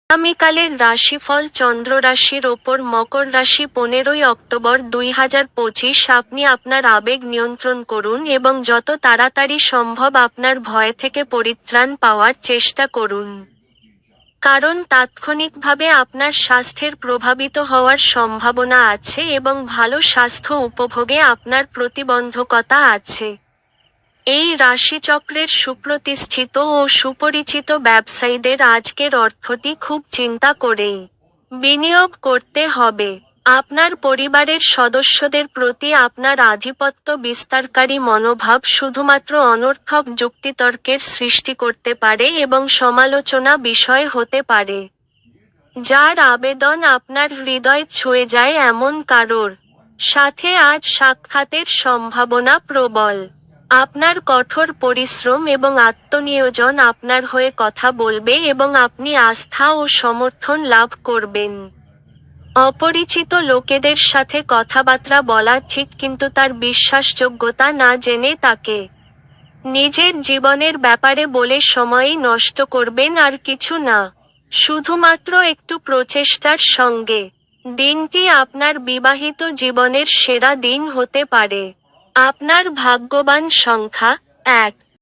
আগামীকালের রাশিফল চন্দ্র রাশির ওপর মকর রাশি 15ই অক্টোবর 2025। আপনি আপনার আবেগ নিয়ন্ত্রণ করুন এবং যত তাড়াতাড়ি সম্ভব আপনার ভয় থেকে পরিত্রাণ পাওয়ার চেষ্টা করুন। কারণ তাৎক্ষণিকভাবে আপনার স্বাস্থ্যের প্রভাবিত হওয়ার সম্ভাবনা আছে এবং ভালো স্বাস্থ্য উপভোগে আপনার প্রতিবন্ধকতা আছে। এই রাশিচক্রের সুপ্রতিষ্ঠিত ও সুপরিচিত ব্যবসায়ীদের আজকের অর্থটি খুব চিন্তা করেই বিনিয়োগ করতে হবে। আপনার পরিবারের সদস্যদের প্রতি আপনার আধিপত্য বিস্তারকারী মনোভাব শুধুমাত্র অনর্থক যুক্তিতর্কের সৃষ্টি করতে পারে এবং সমালোচনা বিষয় হতে পারে। যার আবেদন আপনার হৃদয় ছুঁয়ে যায় এমন কারোর সাথে আজ সাক্ষাতের সম্ভাবনা প্রবল। আপনার কঠোর পরিশ্রম এবং আত্মনিয়োজন আপনার হয়ে কথা বলবে এবং আপনি আস্থা ও সমর্থন লাভ করবেন। অপরিচিত লোকেদের সাথে কথাবার্তা বলা ঠিক, কিন্তু তার বিশ্বাসযোগ্যতা না জেনে তাকে নিজের জীবনের ব্যাপারে বলে সময়ই নষ্ট করবেন আর কিছু না। শুধুমাত্র একটু প্রচেষ্টার সঙ্গে দিনটি আপনার বিবাহিত জীবনের সেরা দিন হতে পারে। আপনার ভাগ্যবান সংখ্যা 1।